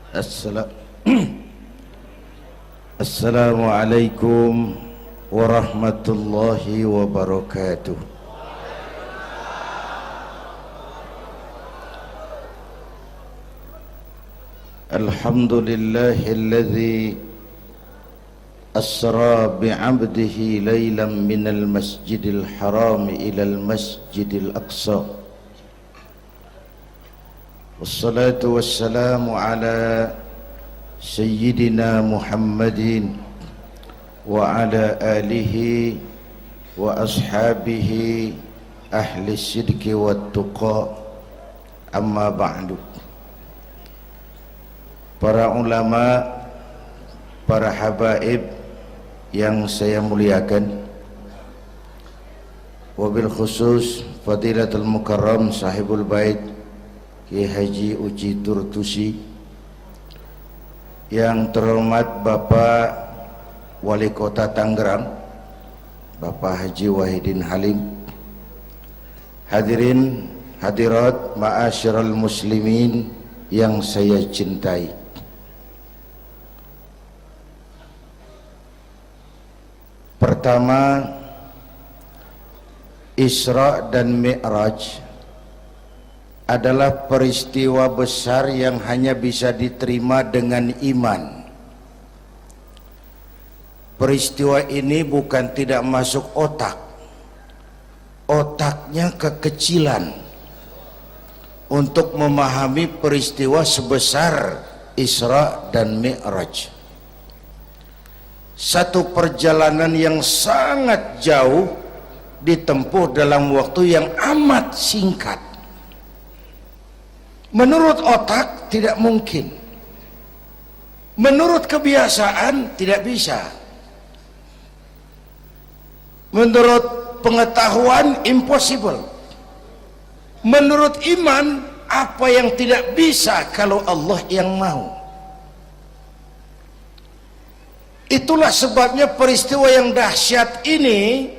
Assala- Assalamualaikum warahmatullahi wabarakatuh. Alhamdulillahilladzi asra bi'abdihi laylan minal masjidil haram ilal masjidil aqsa. Wassalatu wassalamu ala Sayyidina Muhammadin wa ala alihi wa ashabihi ahli sidqi wa tuqa, amma ba'du. Para ulama, para habaib yang saya muliakan, wabil khusus Fadilatul Mukarram Sahibul Bait Kiai Haji Uci Turtusi, yang terhormat Bapak Wali Kota Tangerang Bapak Haji Wahidin Halim, hadirin hadirat ma'asyiral muslimin yang saya cintai. Pertama, Isra dan Mi'raj adalah peristiwa besar yang hanya bisa diterima dengan iman. Peristiwa ini bukan tidak masuk otak, otaknya kekecilan untuk memahami peristiwa sebesar Isra dan Mi'raj. Satu perjalanan yang sangat jauh ditempuh dalam waktu yang amat singkat. Menurut otak tidak mungkin, menurut kebiasaan tidak bisa, menurut pengetahuan impossible, menurut iman apa yang tidak bisa kalau Allah yang mau. Itulah sebabnya peristiwa yang dahsyat ini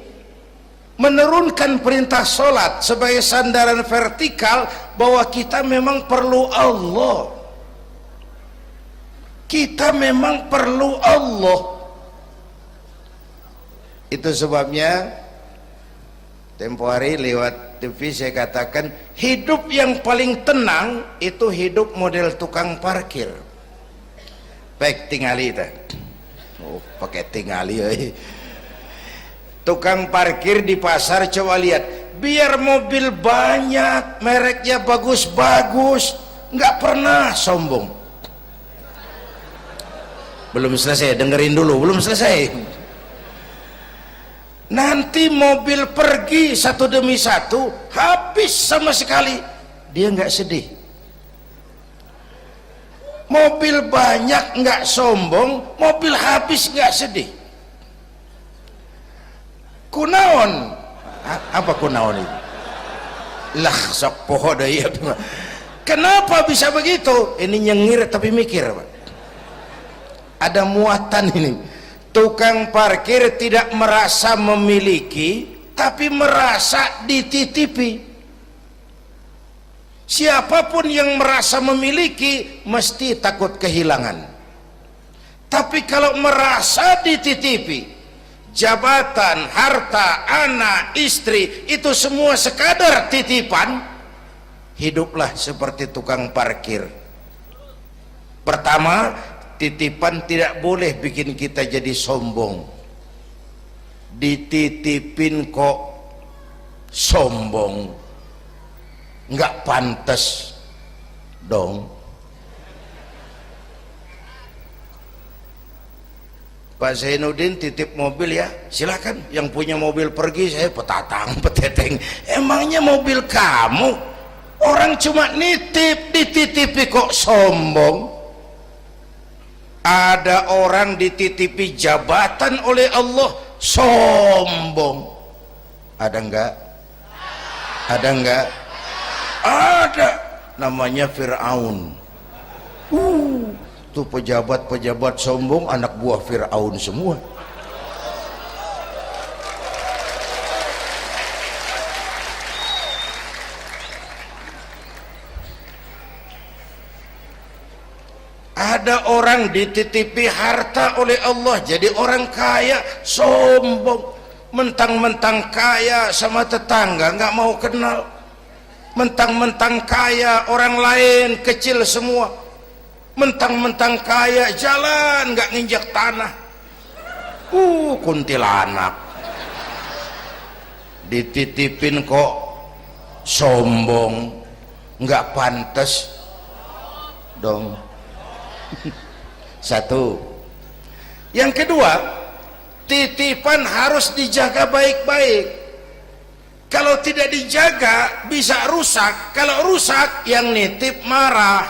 menurunkan perintah solat sebagai sandaran vertikal bahwa kita memang perlu Allah. Kita memang perlu Allah. Itu sebabnya tempo hari lewat TV saya katakan, hidup yang paling tenang itu hidup model tukang parkir. Baik, tingali itu. Oh, pakai tingali. Tukang parkir di pasar, coba lihat, biar mobil banyak, mereknya bagus-bagus, nggak pernah sombong. Belum selesai, dengerin dulu, belum selesai. Nanti mobil pergi satu demi satu, habis sama sekali, dia nggak sedih. Mobil banyak nggak sombong, mobil habis nggak sedih. Kunaon? Apa kunaon itu? Lah sok poho deui. Kenapa bisa begitu? Ini nyengir tapi mikir, Pak. Ada muatan ini. Tukang parkir tidak merasa memiliki, tapi merasa dititipi. Siapapun yang merasa memiliki mesti takut kehilangan. Tapi kalau merasa dititipi, jabatan, harta, anak, istri, itu semua sekadar titipan, hiduplah seperti tukang parkir. Pertama, titipan tidak boleh bikin kita jadi sombong. Dititipin kok sombong, nggak pantas dong. Pak Zainuddin titip mobil ya, silakan. Yang punya mobil pergi, saya petatang peteteng. Emangnya mobil kamu? Orang cuma nitip, dititipi kok sombong. Ada orang dititipi jabatan oleh Allah, sombong. Ada enggak? Ada enggak? Ada. Namanya Fir'aun. Tuh pejabat-pejabat sombong anak buah Fir'aun semua. Ada orang dititipi harta oleh Allah jadi orang kaya, sombong, mentang-mentang kaya sama tetangga nggak mau kenal, mentang-mentang kaya orang lain kecil semua, mentang-mentang kaya jalan nggak nginjak tanah. Kuntilanak dititipin kok sombong, nggak pantas dong. Satu. Yang kedua, titipan harus dijaga baik-baik. Kalau tidak dijaga bisa rusak. Kalau rusak yang nitip marah,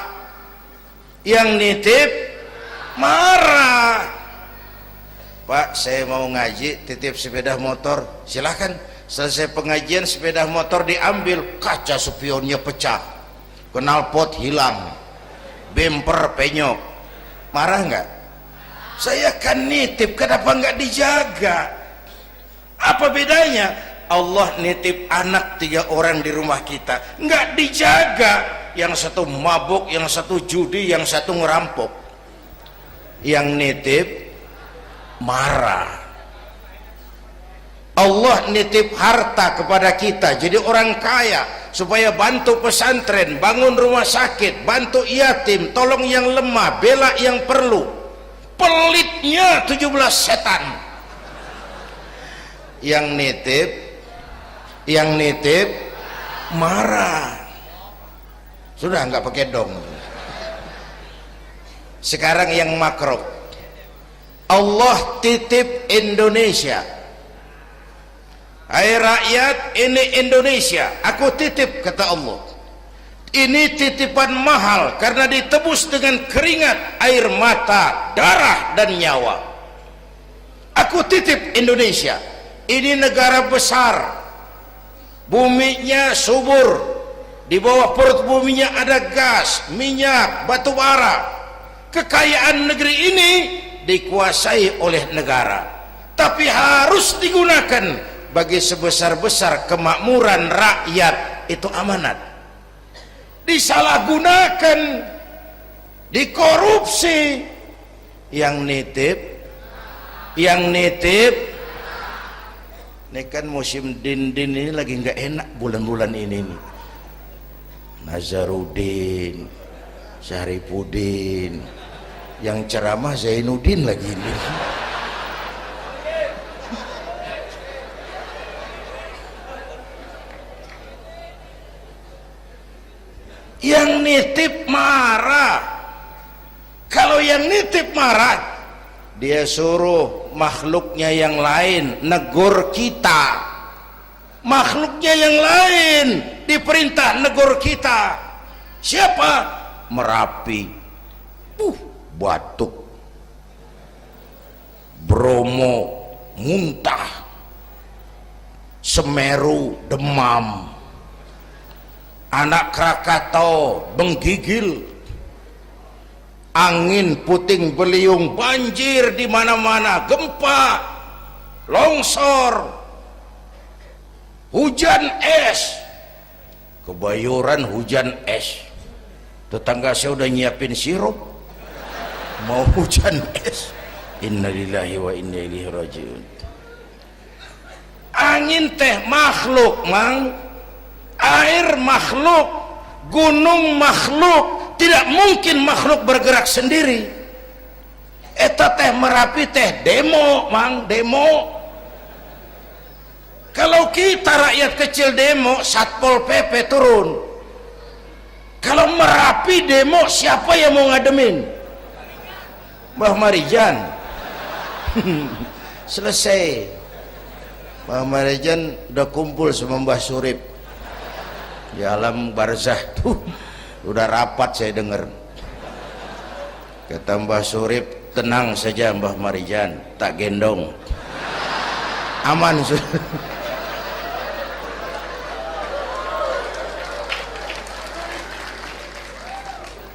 yang nitip marah. Pak, saya mau ngaji, titip sepeda motor, silahkan. Selesai pengajian sepeda motor diambil, kaca spionnya pecah, knalpot hilang, bemper penyok, marah nggak? Saya kan nitip, kenapa nggak dijaga? Apa bedanya? Allah nitip anak 3 orang di rumah kita, nggak dijaga, yang satu mabuk, yang satu judi, yang satu ngerampok, yang nitip marah. Allah nitip harta kepada kita jadi orang kaya supaya bantu pesantren, bangun rumah sakit, bantu yatim, tolong yang lemah, bela yang perlu. Pelitnya 17 setan. Yang nitip marah. Sudah nggak pakai dong. Sekarang yang makro, Allah titip Indonesia. Hai rakyat, ini Indonesia, aku titip, kata Allah. Ini titipan mahal karena ditebus dengan keringat, air mata, darah dan nyawa. Aku titip Indonesia. Ini negara besar, buminya subur, di bawah perut buminya ada gas, minyak, batu bara. Kekayaan negeri ini dikuasai oleh negara, tapi harus digunakan bagi sebesar-besar kemakmuran rakyat. Itu amanat. Disalahgunakan, dikorupsi, yang nitip ini kan musim din ini lagi nggak enak bulan-bulan ini nih. Nazarudin, Syarifudin, yang ceramah Zainuddin lagi ini. Yang nitip marah. Kalau yang nitip marah, dia suruh makhluknya yang lain negur kita. Makhluknya yang lain diperintah negur kita. Siapa? Merapi, batuk, Bromo muntah, Semeru demam, Anak Krakatau menggigil, angin puting beliung, banjir di mana-mana, gempa, longsor, hujan es. Kebayoran hujan es. Tetangga saya udah nyiapin sirup, mau hujan es. Innalillahi wa inna ilaihi rajiun. Angin teh makhluk, mang. Air makhluk, gunung makhluk, tidak mungkin makhluk bergerak sendiri. Eta teh Merapi teh demo, mang, demo. Kalau kita rakyat kecil demo, Satpol PP turun. Kalau Merapi demo, siapa yang mau ngademin? Mbah Marijan. Selesai. Mbah Marijan udah kumpul sama Mbah Surip di alam barzah tuh, udah rapat saya dengar. Kata Mbah Surip, tenang saja Mbah Marijan, tak gendong, aman.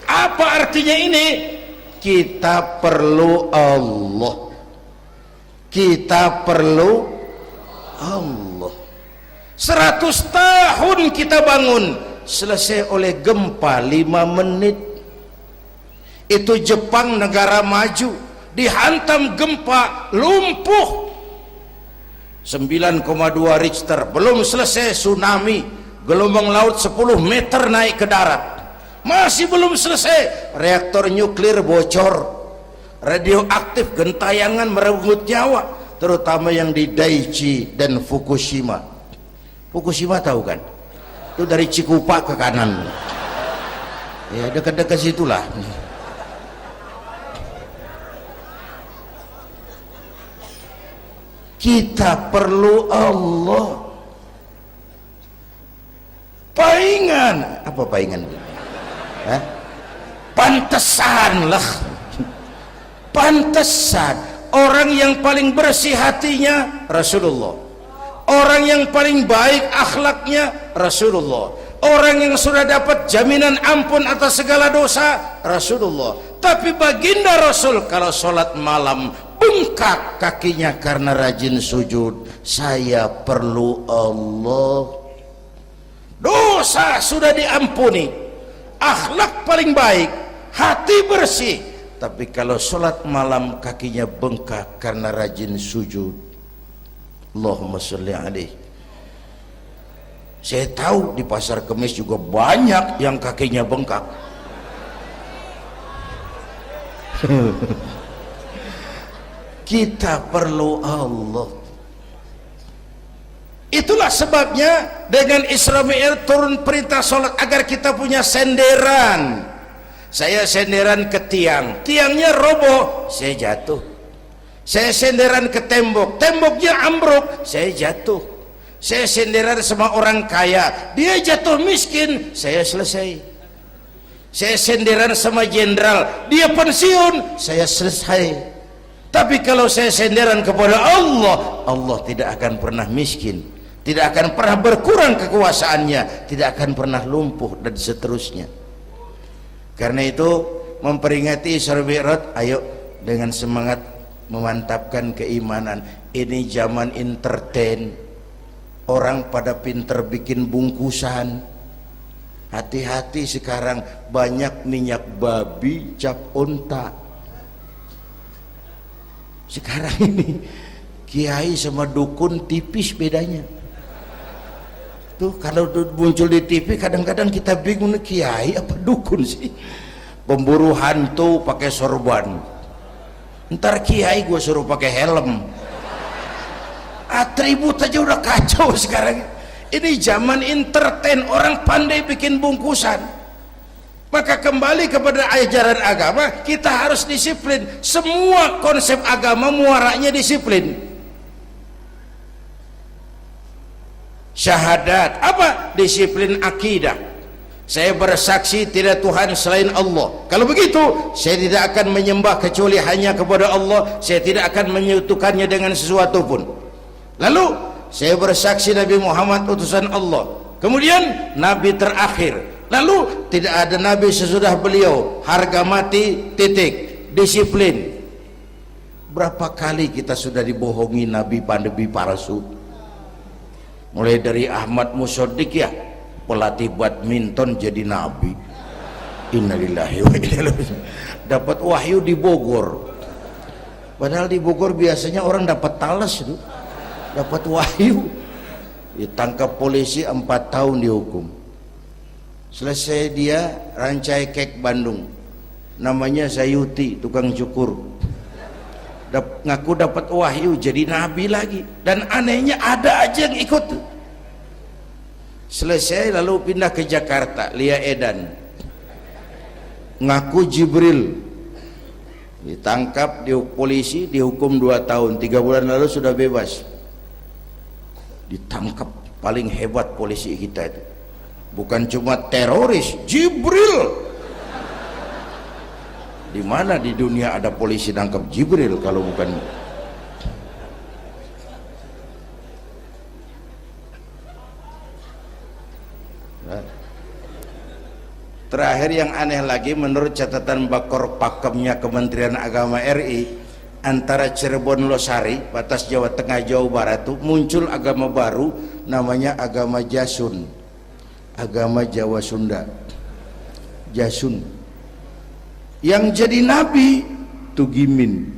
Apa artinya ini? Kita perlu Allah, kita perlu Allah. 100 tahun kita bangun, selesai oleh gempa 5 menit. Itu Jepang, negara maju, dihantam gempa, lumpuh 9,2 Richter, belum selesai tsunami, gelombang laut 10 meter naik ke darat, masih belum selesai, reaktor nuklir bocor, radioaktif gentayangan merenggut nyawa, terutama yang di Daiichi dan Fukushima. Fukushima tahu kan? Itu dari Cikupa ke kanan, ya dekat-dekat situlah. Kita perlu Allah. Paingan, apa paingan? Hah? Pantesan lah. Pantesan orang yang paling bersih hatinya Rasulullah, orang yang paling baik akhlaknya Rasulullah, orang yang sudah dapat jaminan ampun atas segala dosa Rasulullah. Tapi baginda Rasul kalau sholat malam bengkak kakinya karena rajin sujud. Saya perlu Allah. Dosa sudah diampuni, akhlak paling baik, hati bersih, tapi kalau sholat malam kakinya bengkak karena rajin sujud. Allahumma sholli alaihi. Saya tahu di pasar Kemis juga banyak yang kakinya bengkak. Kita perlu Allah. Itulah sebabnya dengan Isra Mi'raj turun perintah sholat agar kita punya senderan. Saya senderan ke tiang, tiangnya roboh, saya jatuh. Saya senderan ke tembok, temboknya ambruk, saya jatuh. Saya senderan sama orang kaya, dia jatuh miskin, saya selesai. Saya senderan sama jenderal, dia pensiun, saya selesai. Tapi kalau saya senderan kepada Allah, Allah tidak akan pernah miskin, tidak akan pernah berkurang kekuasaannya, tidak akan pernah lumpuh, dan seterusnya. Karena itu memperingati Isra Mi'raj, ayo dengan semangat memantapkan keimanan. Ini zaman entertain, orang pada pinter bikin bungkusan. Hati-hati sekarang banyak minyak babi cap unta. Sekarang ini kiai sama dukun tipis bedanya. Tuh kalau muncul di TV kadang-kadang kita bingung, kiai apa dukun sih? Pemburu hantu pakai sorban, ntar kiai gue suruh pakai helm. Atribut aja udah kacau sekarang. Ini zaman entertain, orang pandai bikin bungkusan. Maka kembali kepada ajaran agama, kita harus disiplin. Semua konsep agama muaranya disiplin. Syahadat apa? Disiplin akidah. Saya bersaksi tidak Tuhan selain Allah. Kalau begitu, saya tidak akan menyembah kecuali hanya kepada Allah. Saya tidak akan menyekutukannya dengan sesuatu pun. Lalu saya bersaksi Nabi Muhammad utusan Allah, kemudian Nabi terakhir, lalu tidak ada Nabi sesudah beliau, harga mati, titik. Disiplin. Berapa kali kita sudah dibohongi Nabi pandemi palsu, mulai dari Ahmad Musodik, ya pelatih badminton jadi Nabi. Innalillahi wa inna ilaihi. Dapat wahyu di Bogor, padahal di Bogor biasanya orang dapat talas itu, dapat wahyu. Ditangkap polisi 4 tahun dihukum. Selesai dia Rancai Kek Bandung, namanya Sayuti, tukang cukur, ngaku dapat wahyu jadi nabi lagi. Dan anehnya ada aja yang ikut. Selesai lalu pindah ke Jakarta, Lia Edan, ngaku Jibril, ditangkap di polisi, dihukum 2 tahun, 3 bulan lalu sudah bebas. Ditangkap, paling hebat polisi kita itu, bukan cuma teroris, Jibril. Di mana di dunia ada polisi nangkap Jibril kalau bukan? Terakhir yang aneh lagi, menurut catatan Bakor Pakemnya Kementerian Agama RI, antara Cirebon Losari, batas Jawa Tengah Jawa Barat tuh muncul agama baru namanya agama Jasun, agama Jawa Sunda, Jasun. yang jadi nabi Tugimin.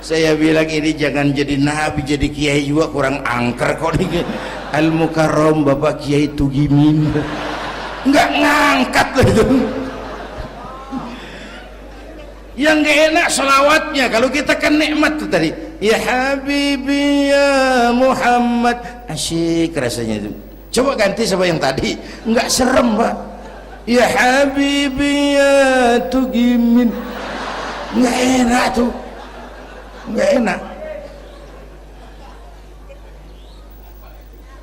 Saya bilang ini jangan jadi nabi, jadi kiai juga kurang angker kok nih. Al Mukarram Bapak Kiai Tugimin nggak ngangkat loh itu. Yang gak enak selawatnya. Kalau kita kan nikmat tuh tadi, ya Habibi ya Muhammad, asyik rasanya itu. Coba ganti sama yang tadi, nggak serem Pak. Ya Habibi ya Tugimin, nggak enak tuh, nggak enak.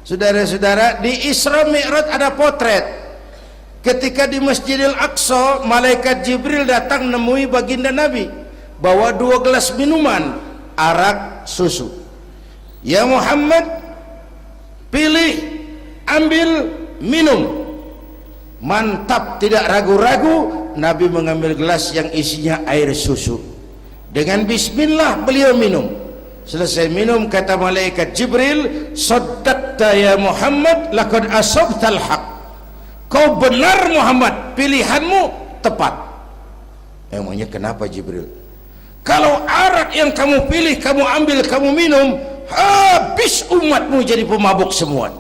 Saudara-saudara, di Isra Mi'raj ada potret. Ketika di Masjidil Aqsa, malaikat Jibril datang nemui baginda Nabi, bawa 2 gelas minuman, arak, susu. Ya Muhammad, pilih, ambil, minum. Mantap, tidak ragu-ragu, Nabi mengambil gelas yang isinya air susu. Dengan bismillah beliau minum. Selesai minum, kata malaikat Jibril, saddaqta ya Muhammad, laqad asabtal haq. Kau benar Muhammad, pilihanmu tepat. Emangnya kenapa Jibril? Kalau arak yang kamu pilih, kamu ambil, kamu minum, habis umatmu jadi pemabuk semua.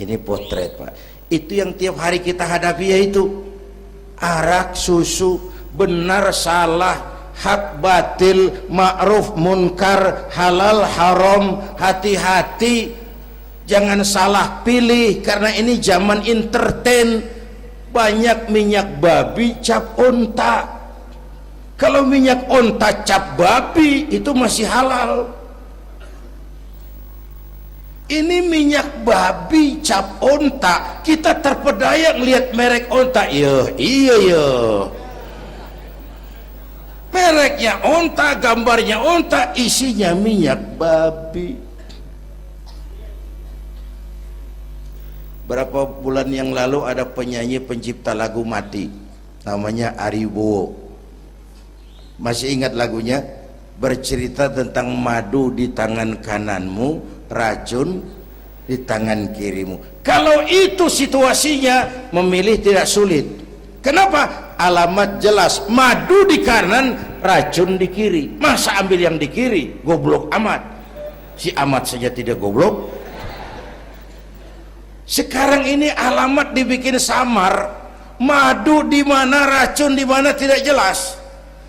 Ini potret Pak. Itu yang tiap hari kita hadapi, yaitu arak, susu, benar, salah, hak, batil, ma'ruf, munkar, halal, haram. Hati-hati, jangan salah pilih, karena ini zaman entertain. Banyak minyak babi cap onta. Kalau minyak onta cap babi itu masih halal. Ini minyak babi cap onta, kita terpedaya lihat merek onta. Iya mereknya onta, gambarnya onta, isinya minyak babi. Berapa bulan yang lalu ada penyanyi pencipta lagu mati, namanya Ari Bowo. Masih ingat lagunya? Bercerita tentang madu di tangan kananmu, racun di tangan kirimu. Kalau itu situasinya, memilih tidak sulit. Kenapa? Alamat jelas, madu di kanan, racun di kiri. Masa ambil yang di kiri? Goblok amat. Si amat saja tidak goblok. Sekarang ini alamat dibikin samar, madu di mana, racun di mana tidak jelas.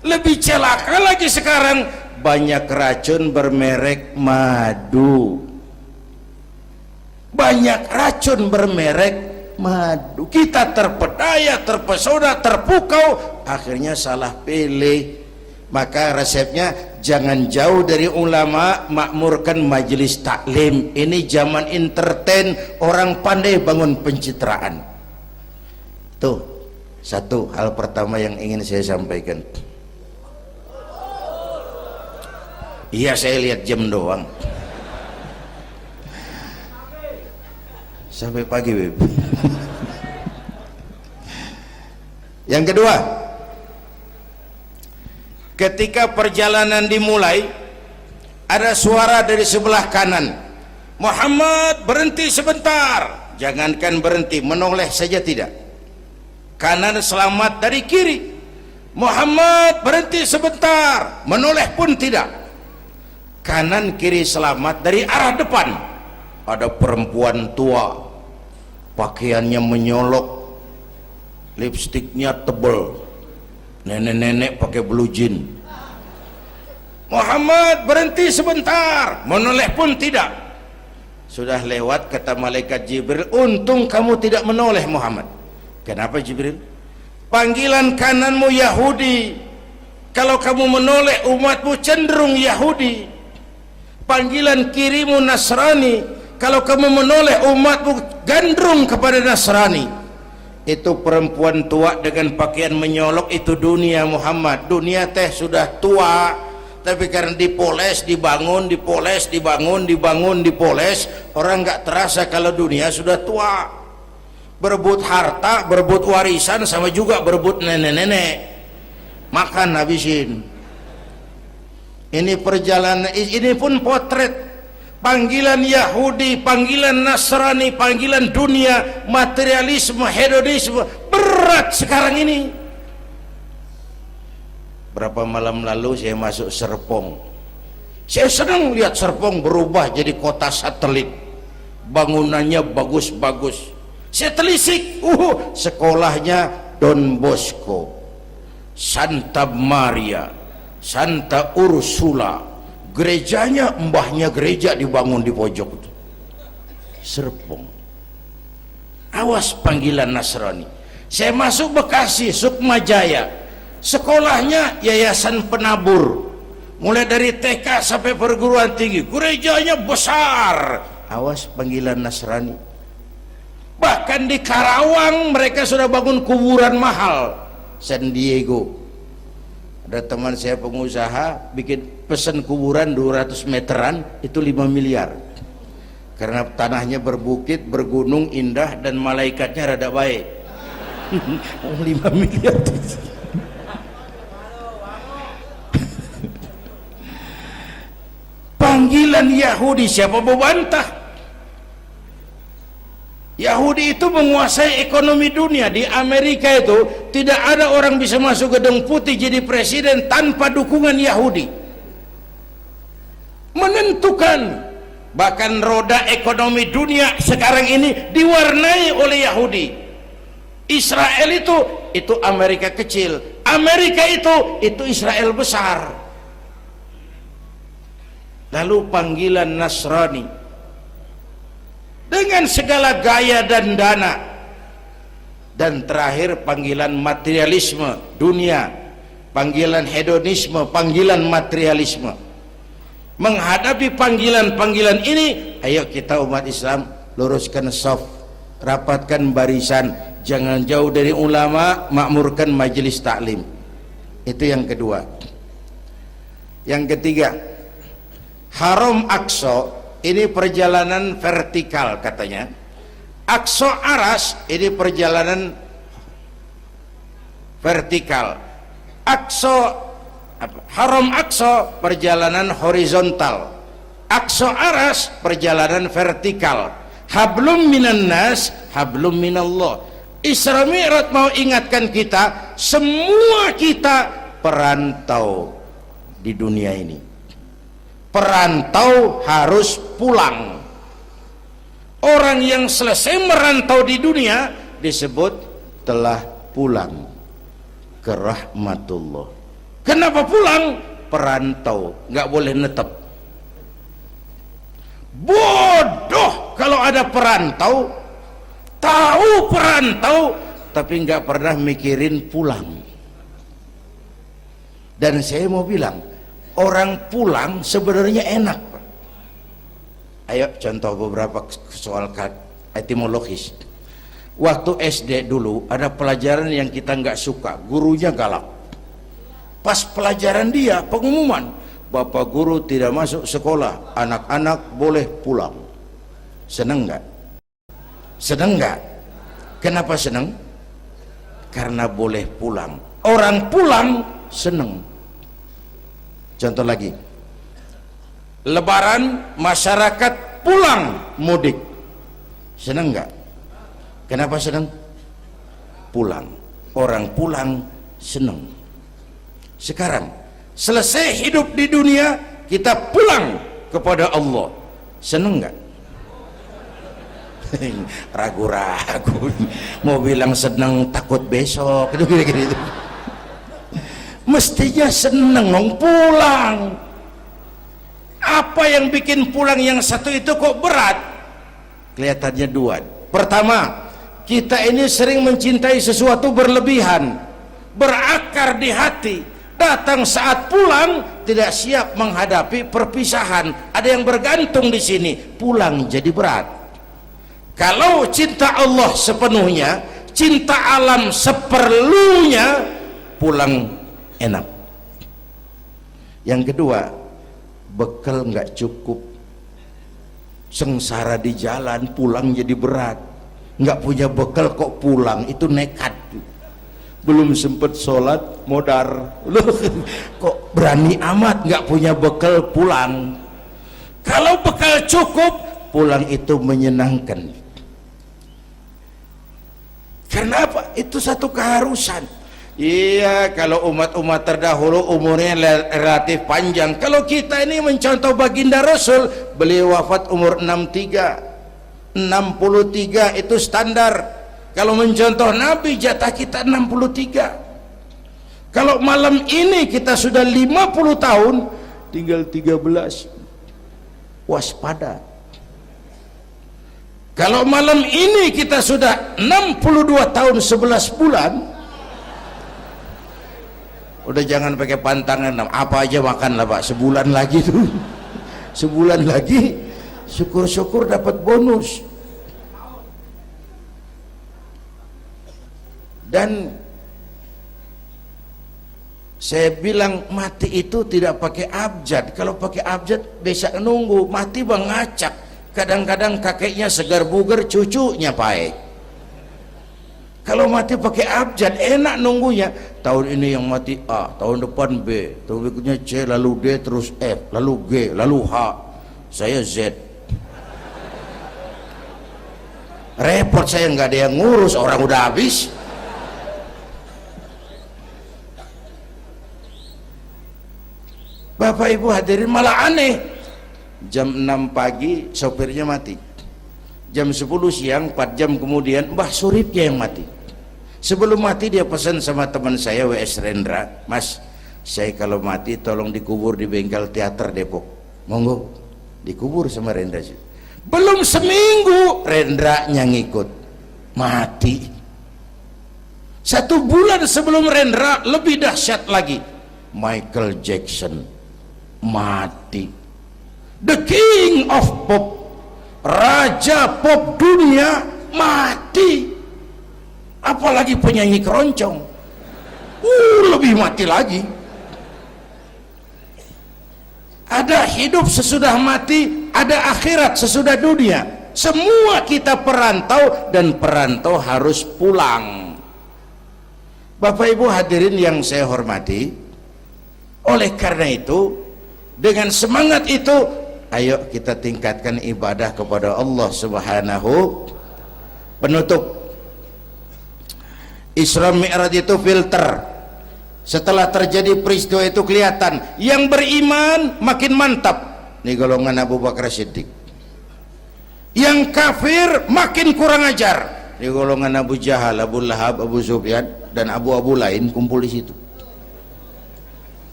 Lebih celaka lagi sekarang, banyak racun bermerek madu, banyak racun bermerek madu. Kita terpedaya, terpesona, terpukau, akhirnya salah pilih. Maka resepnya, jangan jauh dari ulama, makmurkan majelis taklim. Ini zaman entertain, orang pandai bangun pencitraan. Tuh, satu hal pertama yang ingin saya sampaikan. Iya, saya lihat jam doang. Sampai pagi, Beb. Yang kedua, ketika perjalanan dimulai, ada suara dari sebelah kanan, Muhammad berhenti sebentar. Jangankan berhenti, menoleh saja tidak. Kanan selamat dari kiri, Muhammad berhenti sebentar, menoleh pun tidak. Kanan kiri selamat dari arah depan. Ada perempuan tua, pakaiannya menyolok, lipstiknya tebal, nenek-nenek pakai blue jean. Muhammad berhenti sebentar, menoleh pun tidak. Sudah lewat, kata malaikat Jibril, untung kamu tidak menoleh Muhammad. Kenapa Jibril? Panggilan kananmu Yahudi, kalau kamu menoleh umatmu cenderung Yahudi. Panggilan kirimu Nasrani, kalau kamu menoleh umatmu gandrung kepada Nasrani. Itu perempuan tua dengan pakaian menyolok, itu dunia Muhammad. Dunia teh sudah tua, tapi karena dipoles, dibangun, dipoles, dibangun, dibangun, dipoles, orang nggak terasa kalau dunia sudah tua. Berebut harta, berebut warisan, sama juga berebut nenek-nenek. Makan habisin. Ini perjalanan, ini pun potret. Panggilan Yahudi, panggilan Nasrani, panggilan dunia, materialisme, hedonisme, berat sekarang ini. Berapa malam lalu saya masuk Serpong, saya senang lihat Serpong berubah jadi kota satelit, bangunannya bagus-bagus. Saya telisik, sekolahnya Don Bosco, Santa Maria, Santa Ursula, gerejanya mbahnya gereja dibangun di pojok itu. Serpong, awas panggilan Nasrani. Saya masuk Bekasi, Sukmajaya, sekolahnya Yayasan Penabur, mulai dari TK sampai perguruan tinggi, gerejanya besar. Awas panggilan Nasrani. Bahkan di Karawang mereka sudah bangun kuburan mahal. San Diego, ada teman saya pengusaha bikin pesan kuburan 200 meteran, itu 5 miliar, karena tanahnya berbukit, bergunung, indah, dan malaikatnya rada baik. 5 miliar. Panggilan Yahudi, siapa membantah? Yahudi itu menguasai ekonomi dunia. Di Amerika itu tidak ada orang bisa masuk Gedung Putih jadi presiden tanpa dukungan Yahudi. Menentukan. Bahkan roda ekonomi dunia sekarang ini diwarnai oleh Yahudi. Israel itu Amerika kecil, Amerika itu Israel besar. Lalu panggilan Nasrani dengan segala gaya dan dana, dan terakhir panggilan materialisme dunia, panggilan hedonisme, panggilan materialisme. Menghadapi panggilan-panggilan ini, ayo kita umat Islam luruskan saf, rapatkan barisan, jangan jauh dari ulama, makmurkan majelis taklim. Itu yang kedua. Yang ketiga, Haram Aqsa ini perjalanan vertikal katanya. Aqsa Aras ini perjalanan vertikal. Haram Aqsa perjalanan horizontal. Aqsa Aras perjalanan vertikal. Hablum minan nas, hablum minallah. Isra Mi'raj mau ingatkan kita, semua kita perantau di dunia ini. Perantau harus pulang. Orang yang selesai merantau di dunia disebut telah pulang ke rahmatullah. Kenapa pulang? Perantau, nggak boleh netep. Bodoh kalau ada perantau, tahu perantau tapi nggak pernah mikirin pulang. Dan saya mau bilang, orang pulang sebenarnya enak. Ayo contoh beberapa soal etimologis. Waktu SD dulu ada pelajaran yang kita nggak suka, gurunya galak. Pas pelajaran dia pengumuman, Bapak guru tidak masuk sekolah, anak-anak boleh pulang. Seneng nggak? Seneng nggak? Kenapa seneng? Karena boleh pulang. Orang pulang seneng. Contoh lagi, Lebaran masyarakat pulang mudik, senang nggak? Kenapa senang? Pulang. Orang pulang senang. Sekarang selesai hidup di dunia, kita pulang kepada Allah, senang nggak? Ragu-ragu, mau bilang senang takut besok, itu kira-kira itu. Mestinya seneng dong pulang. Apa yang bikin pulang yang satu itu kok berat? Kelihatannya dua. Pertama, kita ini sering mencintai sesuatu berlebihan, berakar di hati. Datang saat pulang tidak siap menghadapi perpisahan. Ada yang bergantung di sini, pulang jadi berat. Kalau cinta Allah sepenuhnya, cinta alam seperlunya, pulang enak. Yang kedua, bekal nggak cukup, sengsara di jalan, pulang jadi berat. Nggak punya bekal kok pulang, itu nekat. Belum sempet sholat modar, loh kok berani amat nggak punya bekal pulang. Kalau bekal cukup, pulang itu menyenangkan. Karena apa? Itu satu keharusan. Iya, kalau umat-umat terdahulu umurnya relatif panjang. Kalau kita ini mencontoh baginda Rasul, beliau wafat umur 63 itu standar. Kalau mencontoh Nabi, jatah kita 63. Kalau malam ini kita sudah 50 tahun, tinggal 13. Waspada. Kalau malam ini kita sudah 62 tahun 11 bulan, udah jangan pakai pantangan, apa aja makanlah Pak, sebulan lagi tuh. Sebulan lagi, syukur-syukur dapat bonus. Dan saya bilang mati itu tidak pakai abjad. Kalau pakai abjad bisa nunggu, mati bang ngacak. Kadang-kadang kakeknya segar bugar, cucunya baik. Kalau mati pakai abjad enak nunggunya. Tahun ini yang mati A, tahun depan B, tahun berikutnya C, lalu D, terus F, lalu G, lalu H. Saya Z. Repot saya, nggak ada yang ngurus, orang udah habis. Bapak Ibu hadirin, malah aneh. Jam 6 pagi sopirnya mati. Jam 10 siang, 4 jam kemudian Mbah Suripnya yang mati. Sebelum mati dia pesan sama teman saya W.S. Rendra, Mas, saya kalau mati tolong dikubur di bengkel teater Depok. Monggo, dikubur sama Rendra. Belum seminggu Rendra yang ngikut, mati. 1 bulan sebelum Rendra, lebih dahsyat lagi, Michael Jackson mati. The King of Pop, raja pop dunia, mati. Apalagi penyanyi keroncong, lebih mati lagi. Ada hidup sesudah mati, ada akhirat sesudah dunia. Semua kita perantau, dan perantau harus pulang. Bapak Ibu hadirin yang saya hormati, oleh karena itu, dengan semangat itu, ayo kita tingkatkan ibadah kepada Allah Subhanahu. Penutup, Isra Mi'raj itu filter. Setelah terjadi peristiwa itu kelihatan, yang beriman makin mantap, ini golongan Abu Bakar Siddiq. Yang kafir makin kurang ajar, ini golongan Abu Jahal, Abu Lahab, Abu Sufyan, dan abu-abu lain kumpul di situ.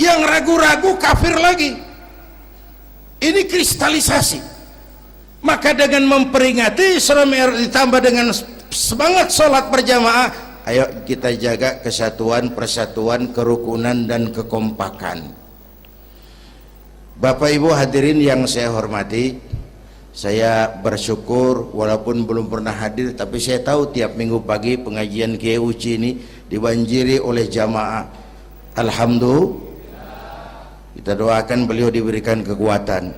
Yang ragu-ragu kafir lagi. Ini kristalisasi. Maka dengan memperingati Isra Mi'raj ditambah dengan semangat sholat berjamaah, ayo kita jaga kesatuan, persatuan, kerukunan, dan kekompakan. Bapak Ibu hadirin yang saya hormati, saya bersyukur walaupun belum pernah hadir, tapi saya tahu tiap minggu pagi pengajian Kiai Uci ini dibanjiri oleh jamaah. Alhamdulillah, kita doakan beliau diberikan kekuatan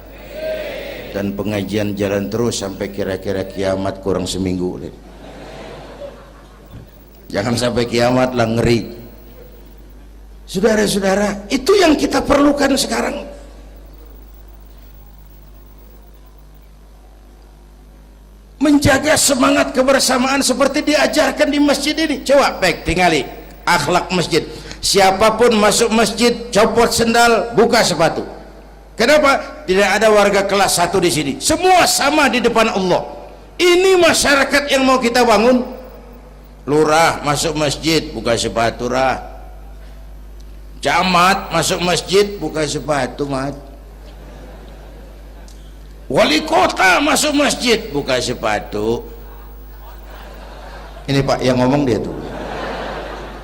dan pengajian jalan terus sampai kira-kira kiamat, kurang seminggu. Jangan sampai kiamat lah, ngeri. Saudara-saudara, itu yang kita perlukan sekarang. Menjaga semangat kebersamaan seperti diajarkan di masjid ini. Coba baik tingali akhlak masjid. Siapapun masuk masjid, copot sendal, buka sepatu. Kenapa? Tidak ada warga kelas 1 di sini. Semua sama di depan Allah. Ini masyarakat yang mau kita bangun. Lurah masuk masjid, buka sepatu, rah. Camat masuk masjid, buka sepatu, mat. Wali kota masuk masjid, buka sepatu. Ini Pak yang ngomong dia tuh.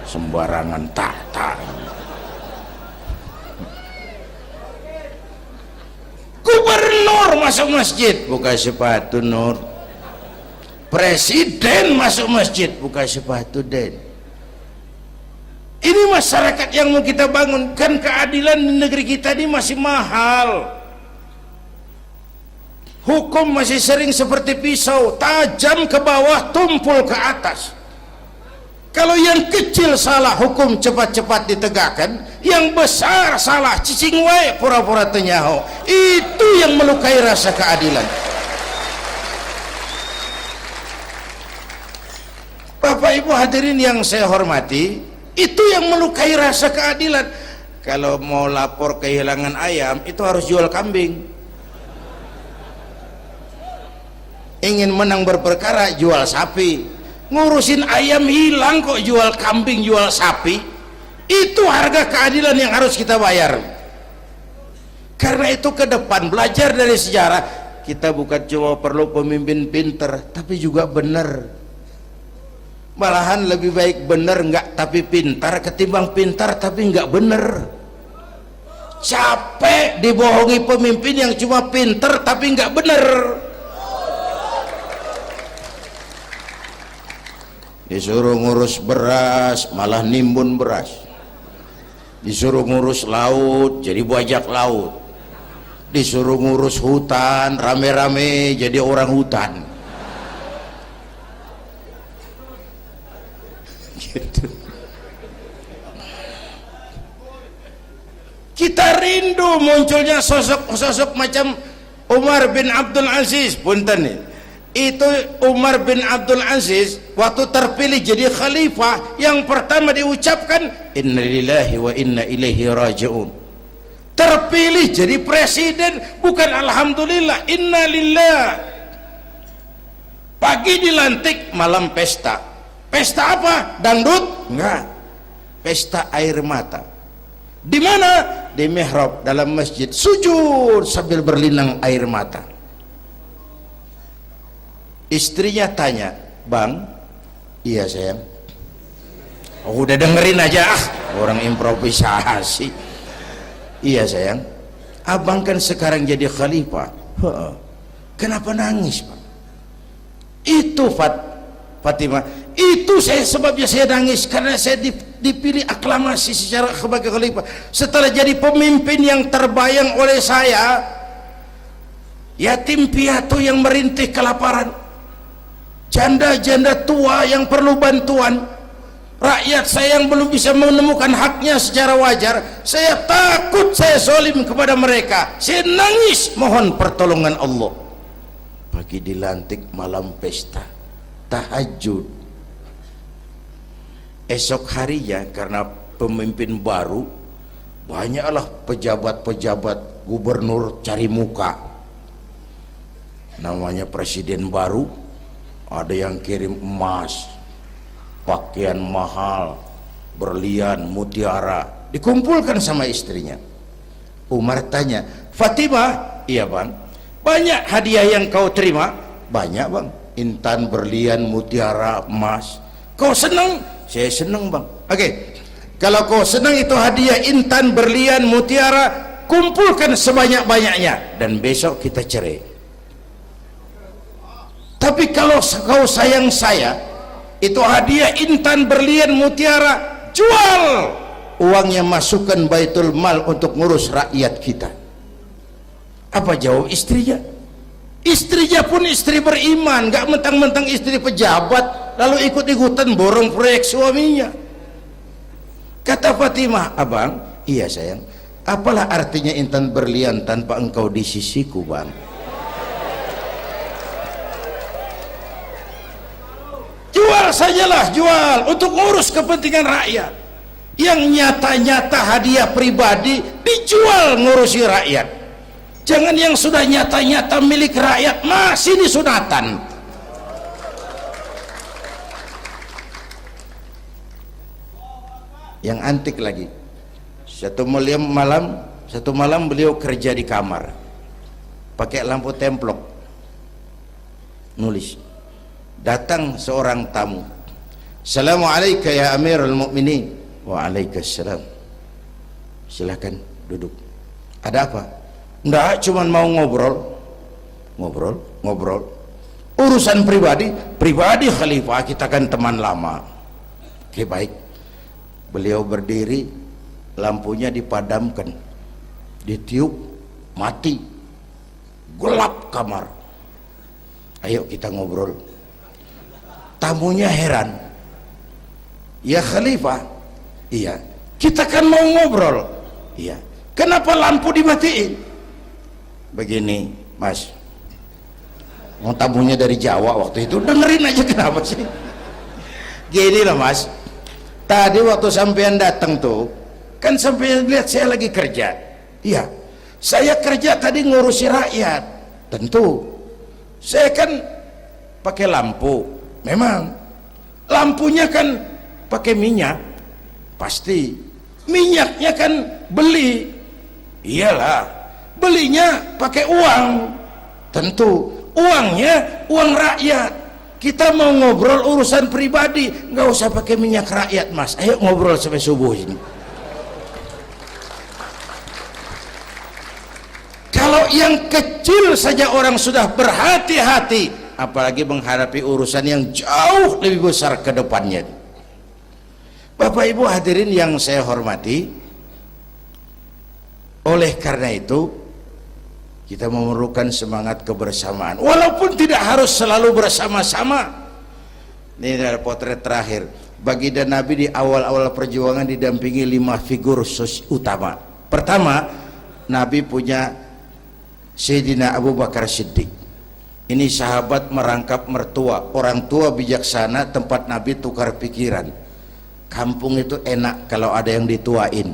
Sembarangan tata. Gubernur masuk masjid, buka sepatu, Nur. Presiden masuk masjid, buka sepatu, Den. Ini masyarakat yang mau kita bangun. Kan keadilan di negeri kita ini masih mahal. Hukum masih sering seperti pisau, tajam ke bawah, tumpul ke atas. Kalau yang kecil salah, hukum cepat-cepat ditegakkan. Yang besar salah, cicing wae, pura-pura tenyaho. Itu yang melukai rasa keadilan. Bapak Ibu hadirin yang saya hormati, itu yang melukai rasa keadilan. Kalau mau lapor kehilangan ayam, itu harus jual kambing. Ingin menang berperkara, jual sapi. Ngurusin ayam hilang kok jual kambing, jual sapi. Itu harga keadilan yang harus kita bayar. Karena itu ke depan belajar dari sejarah, kita bukan cuma perlu pemimpin pinter, tapi juga benar. Malahan lebih baik benar enggak tapi pintar ketimbang pintar tapi enggak benar. Capek dibohongi pemimpin yang cuma pintar tapi enggak benar. Disuruh ngurus beras malah nimbun beras, disuruh ngurus laut jadi bajak laut, disuruh ngurus hutan rame-rame jadi orang hutan. Gitu. Kita rindu munculnya sosok-sosok macam Umar bin Abdul Aziz. Punten nih, itu Umar bin Abdul Aziz waktu terpilih jadi khalifah, yang pertama diucapkan innalillahi wa inna ilaihi raji'un. Terpilih jadi presiden bukan alhamdulillah, innalillah. Pagi dilantik, malam pesta. Pesta apa? Dangdut? Enggak. Pesta air mata. Di mana? Di mihrab dalam masjid, sujud sambil berlinang air mata. Istrinya tanya, "Bang?" "Iya sayang." "Oh, udah dengerin aja, orang improvisasi." "Iya sayang, abang kan sekarang jadi khalifah." "Kenapa nangis, Bang?" "Itu Fatimah, itu sebabnya saya nangis karena saya dipilih aklamasi secara sebagai khalifah. Setelah jadi pemimpin yang terbayang oleh saya, yatim piatu yang merintih kelaparan, janda-janda tua yang perlu bantuan, rakyat saya yang belum bisa menemukan haknya secara wajar, saya takut saya zalim kepada mereka. Saya nangis mohon pertolongan Allah." Pagi dilantik, malam pesta, tahajud. Esok harinya karena pemimpin baru, banyaklah pejabat-pejabat gubernur cari muka. Namanya presiden baru, ada yang kirim emas, pakaian mahal, berlian, mutiara, dikumpulkan sama istrinya. Umar tanya, "Fatimah?" "Iya bang." "Banyak hadiah yang kau terima?" "Banyak bang, intan, berlian, mutiara, emas." "Kau senang?" "Saya senang bang." "Oke, kalau kau senang itu hadiah intan, berlian, mutiara, kumpulkan sebanyak-banyaknya dan besok kita cerai. Tapi kalau kau sayang saya, itu hadiah intan, berlian, mutiara, jual, uangnya masukkan baitul mal untuk ngurus rakyat kita." Apa jawab istrinya? Istrinya pun istri beriman, gak mentang-mentang istri pejabat lalu ikut-ikutan borong proyek suaminya. Kata Fatimah, "Abang?" "Iya sayang." "Apalah artinya intan berlian tanpa engkau di sisiku bang?" Jual sajalah, jual untuk ngurus kepentingan rakyat. Yang nyata-nyata hadiah pribadi dijual ngurusi rakyat. Jangan yang sudah nyata-nyata milik rakyat masih disunatan. Yang antik lagi, satu malam beliau kerja di kamar, pakai lampu templok, nulis. Datang seorang tamu, "Assalamualaikum ya Amirul Mukminin." "Waalaikumsalam." "Silakan duduk." "Ada apa?" "Enggak, cuman mau ngobrol." Ngobrol urusan pribadi khalifah, kita kan teman lama." "Oke baik." Beliau berdiri, lampunya dipadamkan, ditiup, mati, gelap kamar. "Ayo kita ngobrol." Tamunya heran, "Ya khalifah?" "Iya." "Kita kan mau ngobrol." "Iya." "Kenapa lampu dimatiin?" "Begini mas," mau tamunya dari Jawa waktu itu, dengerin aja kenapa sih. Gini loh Mas, tadi waktu sampean datang tuh kan sampean lihat saya lagi kerja. Iya, saya kerja tadi ngurusi rakyat. Tentu saya kan pakai lampu, memang lampunya kan pakai minyak, pasti minyaknya kan beli, iyalah belinya pakai uang, tentu uangnya uang rakyat. Kita mau ngobrol urusan pribadi, nggak usah pakai minyak rakyat Mas, ayo ngobrol sampai subuh ini. Kalau yang kecil saja orang sudah berhati-hati, apalagi menghadapi urusan yang jauh lebih besar ke depannya. Bapak Ibu hadirin yang saya hormati, oleh karena itu kita memerlukan semangat kebersamaan, walaupun tidak harus selalu bersama-sama. Ini adalah potret terakhir. Baginda Nabi di awal-awal perjuangan didampingi 5 figur utama. Pertama, Nabi punya Sayyidina Abu Bakar Siddiq. Ini sahabat merangkap mertua, orang tua bijaksana, tempat Nabi tukar pikiran. Kampung itu enak kalau ada yang dituain.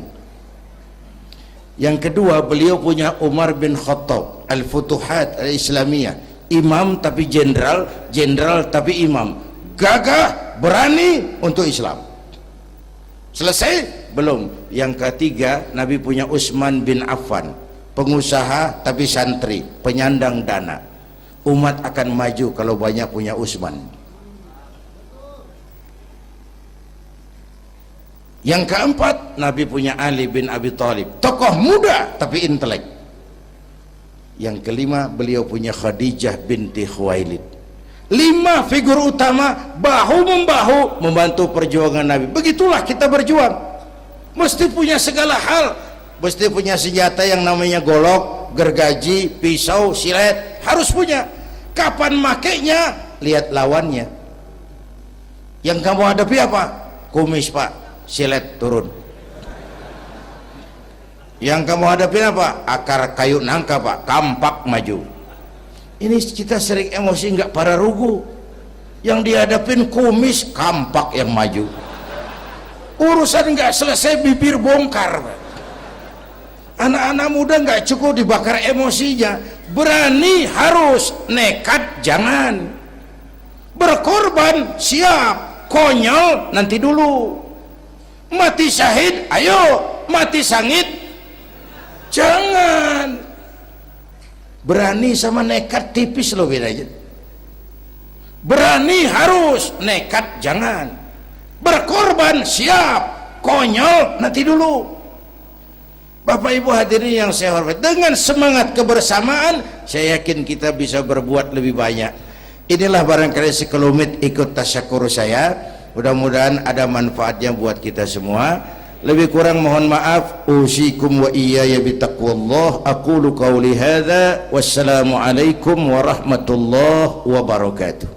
Yang kedua, beliau punya Umar bin Khattab, Al-Futuhat Al-Islamiyah, imam tapi jenderal, jenderal tapi imam, gagah, berani untuk Islam. Selesai? Belum. Yang ketiga, Nabi punya Utsman bin Affan, pengusaha tapi santri, penyandang dana. Umat akan maju kalau banyak punya Utsman. Yang keempat, Nabi punya Ali bin Abi Thalib, tokoh muda tapi intelek. Yang kelima, beliau punya Khadijah binti Khuwailid. 5 figur utama bahu membahu membantu perjuangan Nabi. Begitulah kita berjuang, mesti punya segala hal, mesti punya senjata yang namanya golok, gergaji, pisau, silet, harus punya. Kapan makainya? Lihat lawannya. Yang kamu hadapi apa? Kumis Pak, silet turun. Yang kamu hadapi apa? Akar kayu nangka Pak, kampak maju. Ini kita sering emosi, nggak para rugu. Yang dihadapin kumis, kampak yang maju. Urusan nggak selesai bibir bongkar Pak. Anak-anak muda nggak cukup dibakar emosinya, berani harus, nekat jangan. Berkorban siap, konyol nanti dulu. Mati syahid ayo, mati sangit jangan. Berani sama nekat tipis loh bedanya. Berani harus, nekat jangan. Berkorban siap, konyol nanti dulu. Bapak Ibu hadirin yang saya hormati, dengan semangat kebersamaan saya yakin kita bisa berbuat lebih banyak. Inilah barangkali sekelumit ikut tasyakur saya. Mudah-mudahan ada manfaatnya buat kita semua. Lebih kurang mohon maaf. Usikum wa iyaya bitaqwallah. Aqulu qawli hadza wassalamu alaikum warahmatullahi wabarakatuh.